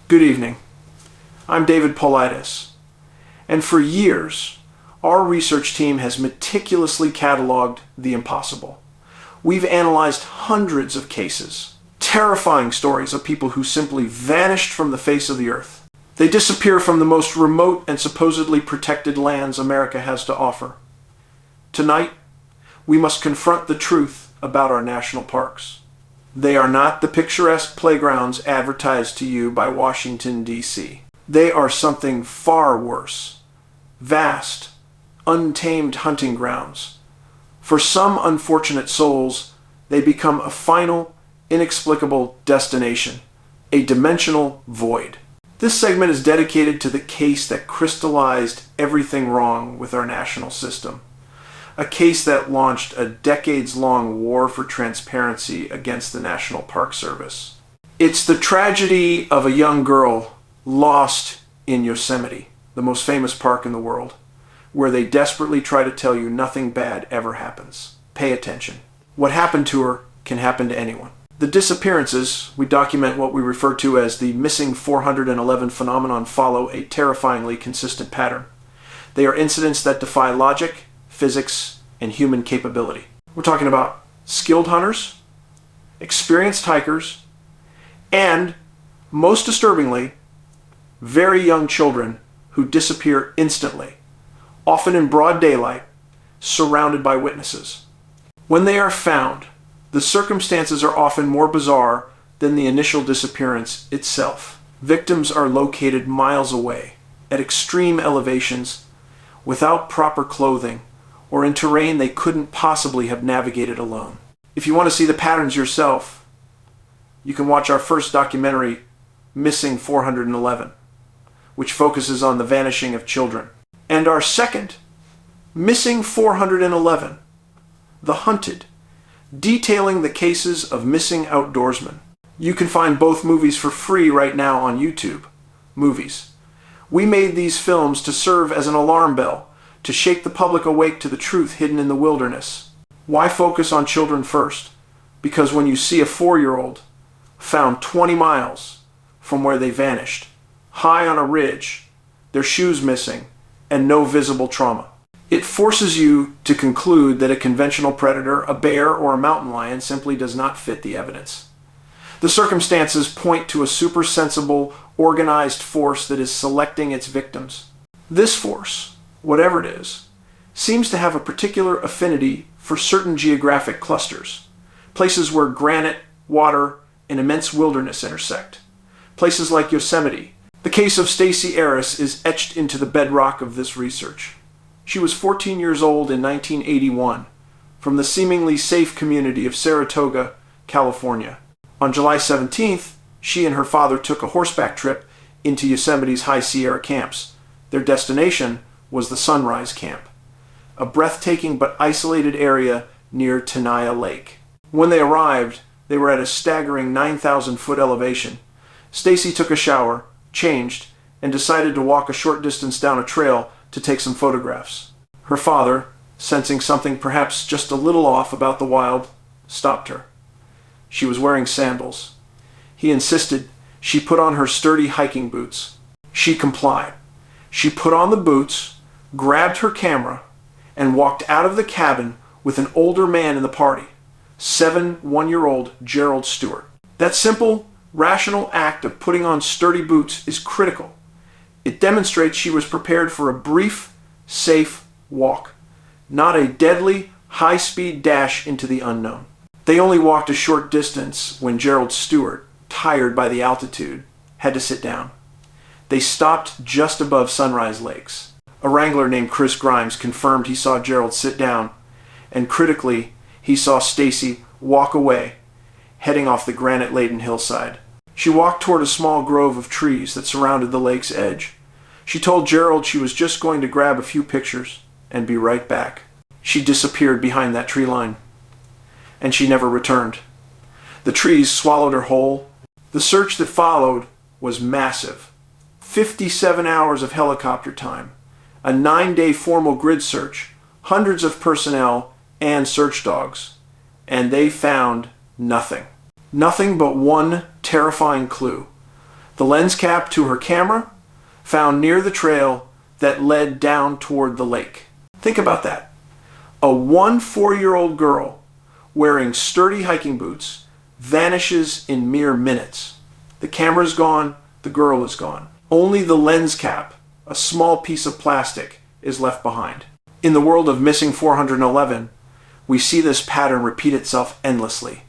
Good evening. I'm David Paulides, and for years, our research team has meticulously cataloged the impossible. We've analyzed hundreds of cases, terrifying stories of people who simply vanished from the face of the earth. They disappear from the most remote and supposedly protected lands America has to offer. Tonight, we must confront the truth about our national parks. They are not the picturesque playgrounds advertised to you by Washington, D.C. They are something far worse. Vast, untamed hunting grounds. For some unfortunate souls, they become a final, inexplicable destination, a dimensional void. This segment is dedicated to the case that crystallized everything wrong with our national system. A case that launched a decades-long war for transparency against the National Park Service. It's the tragedy of a young girl lost in Yosemite, the most famous park in the world, where they desperately try to tell you nothing bad ever happens. Pay attention. What happened to her can happen to anyone. The disappearances, we document what we refer to as the missing 411 phenomenon, follow a terrifyingly consistent pattern. They are incidents that defy logic, physics, and human capability. We're talking about skilled hunters, experienced hikers, and, most disturbingly, very young children who disappear instantly, often in broad daylight, surrounded by witnesses. When they are found, the circumstances are often more bizarre than the initial disappearance itself. Victims are located miles away, at extreme elevations, without proper clothing, or in terrain they couldn't possibly have navigated alone. If you want to see the patterns yourself, you can watch our first documentary, Missing 411, which focuses on the vanishing of children. And our second, Missing 411, The Hunted, detailing the cases of missing outdoorsmen. You can find both movies for free right now on YouTube. Movies. We made these films to serve as an alarm bell, to shake the public awake to the truth hidden in the wilderness. Why focus on children first? Because when you see a 4-year-old found 20 miles from where they vanished, high on a ridge, their shoes missing, and no visible trauma, it forces you to conclude that a conventional predator, a bear, or a mountain lion simply does not fit the evidence. The circumstances point to a supersensible, organized force that is selecting its victims. This force, whatever it is, seems to have a particular affinity for certain geographic clusters, places where granite, water, and immense wilderness intersect. Places like Yosemite. The case of Stacy Arras is etched into the bedrock of this research. She was 14 years old in 1981, from the seemingly safe community of Saratoga, California. On July 17th, she and her father took a horseback trip into Yosemite's High Sierra camps. Their destination was the Sunrise Camp, a breathtaking but isolated area near Tenaya Lake. When they arrived, they were at a staggering 9,000-foot elevation. Stacy took a shower, changed, and decided to walk a short distance down a trail to take some photographs. Her father, sensing something perhaps just a little off about the wild, stopped her. She was wearing sandals. He insisted she put on her sturdy hiking boots. She complied. She put on the boots, grabbed her camera, and walked out of the cabin with an older man in the party, 1-year-old Gerald Stewart. That simple, rational act of putting on sturdy boots is critical. It demonstrates she was prepared for a brief, safe walk, not a deadly, high-speed dash into the unknown. They only walked a short distance when Gerald Stewart, tired by the altitude, had to sit down. They stopped just above Sunrise Lakes. A wrangler named Chris Grimes confirmed he saw Gerald sit down, and critically, he saw Stacy walk away, heading off the granite-laden hillside. She walked toward a small grove of trees that surrounded the lake's edge. She told Gerald she was just going to grab a few pictures and be right back. She disappeared behind that tree line, and she never returned. The trees swallowed her whole. The search that followed was massive. 57 hours of helicopter time, a 9-day formal grid search, hundreds of personnel, and search dogs. And they found nothing. Nothing but one terrifying clue. The lens cap to her camera found near the trail that led down toward the lake. Think about that. A 4-year-old girl wearing sturdy hiking boots vanishes in mere minutes. The camera's gone, the girl is gone. Only the lens cap, a small piece of plastic, is left behind. In the world of Missing 411, we see this pattern repeat itself endlessly.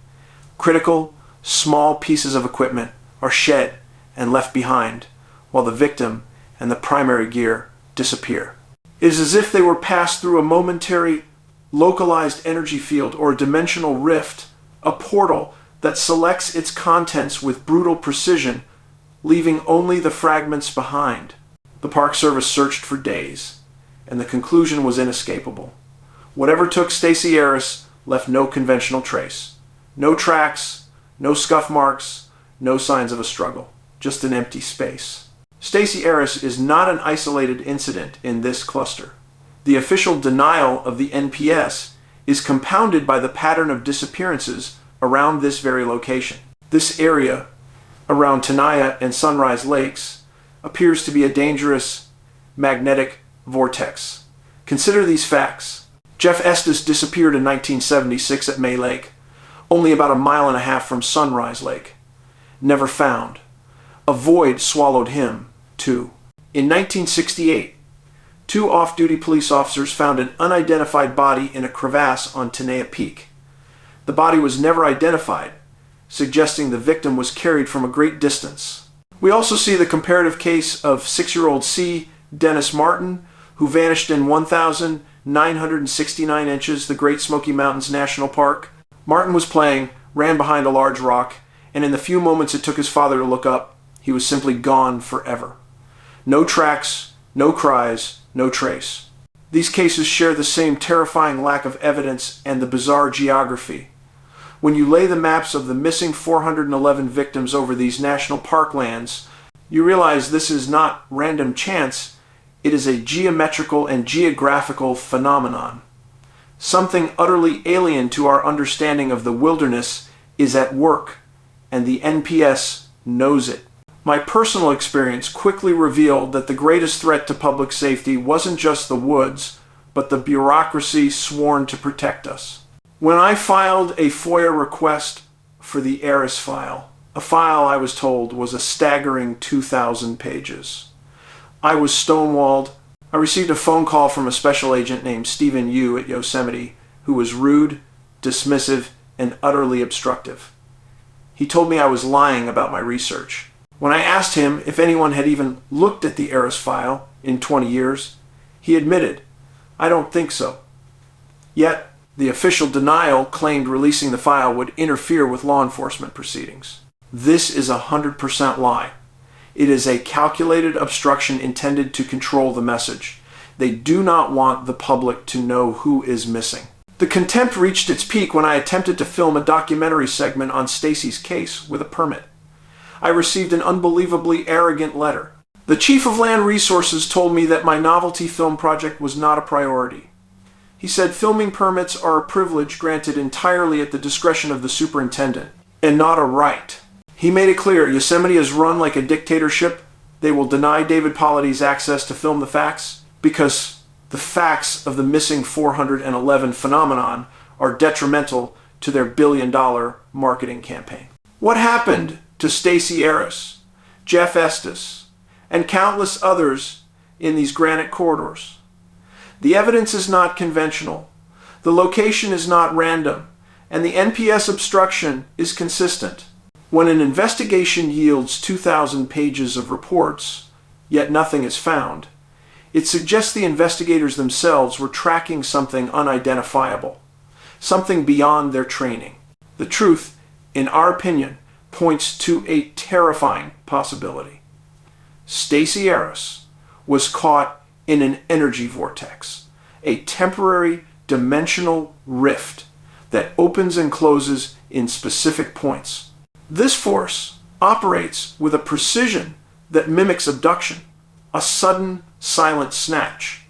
Critical, small pieces of equipment are shed and left behind, while the victim and the primary gear disappear. It is as if they were passed through a momentary, localized energy field or dimensional rift, a portal that selects its contents with brutal precision, leaving only the fragments behind. The Park Service searched for days, and the conclusion was inescapable. Whatever took Stacy Arras left no conventional trace. No tracks, no scuff marks, no signs of a struggle. Just an empty space. Stacy Arras is not an isolated incident in this cluster. The official denial of the NPS is compounded by the pattern of disappearances around this very location. This area, around Tenaya and Sunrise Lakes, appears to be a dangerous magnetic vortex. Consider these facts. Jeff Estes disappeared in 1976 at May Lake, only about 1.5 miles from Sunrise Lake. Never found. A void swallowed him, too. In 1968, 2 off-duty police officers found an unidentified body in a crevasse on Tenaya Peak. The body was never identified, suggesting the victim was carried from a great distance. We also see the comparative case of 6-year-old C. Dennis Martin, who vanished in 1,969 inches, the Great Smoky Mountains National Park. Martin was playing, ran behind a large rock, and in the few moments it took his father to look up, he was simply gone forever. No tracks, no cries, no trace. These cases share the same terrifying lack of evidence and the bizarre geography. When you lay the maps of the missing 411 victims over these national park lands, you realize this is not random chance, it is a geometrical and geographical phenomenon. Something utterly alien to our understanding of the wilderness is at work, and the NPS knows it. My personal experience quickly revealed that the greatest threat to public safety wasn't just the woods, but the bureaucracy sworn to protect us. When I filed a FOIA request for the Arras file, a file I was told was a staggering 2,000 pages. I was stonewalled. I received a phone call from a special agent named Stephen Yu at Yosemite, who was rude, dismissive, and utterly obstructive. He told me I was lying about my research. When I asked him if anyone had even looked at the Arras file in 20 years, he admitted, "I don't think so." Yet, the official denial claimed releasing the file would interfere with law enforcement proceedings. This is 100% lie. It is a calculated obstruction intended to control the message. They do not want the public to know who is missing. The contempt reached its peak when I attempted to film a documentary segment on Stacy's case with a permit. I received an unbelievably arrogant letter. The chief of land resources told me that my novelty film project was not a priority. He said filming permits are a privilege granted entirely at the discretion of the superintendent, and not a right. He made it clear Yosemite is run like a dictatorship. They will deny David Paulides access to film the facts because the facts of the missing 411 phenomenon are detrimental to their billion-dollar marketing campaign. What happened to Stacy Arras, Jeff Estes, and countless others in these granite corridors? The evidence is not conventional, the location is not random, and the NPS obstruction is consistent. When an investigation yields 2,000 pages of reports, yet nothing is found, it suggests the investigators themselves were tracking something unidentifiable, something beyond their training. The truth, in our opinion, points to a terrifying possibility. Stacy Arras was caught in an energy vortex, a temporary dimensional rift that opens and closes in specific points. This force operates with a precision that mimics abduction, a sudden, silent snatch,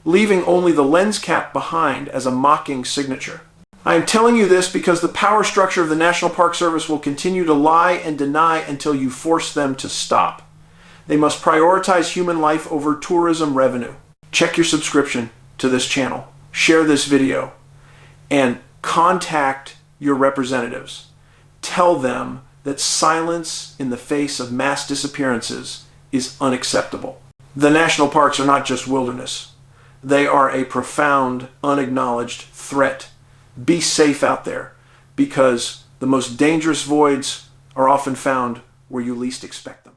leaving only the lens cap behind as a mocking signature. I am telling you this because the power structure of the National Park Service will continue to lie and deny until you force them to stop. They must prioritize human life over tourism revenue. Check your subscription to this channel, share this video, and contact your representatives. Tell them that silence in the face of mass disappearances is unacceptable. The national parks are not just wilderness. They are a profound, unacknowledged threat. Be safe out there, because the most dangerous voids are often found where you least expect them.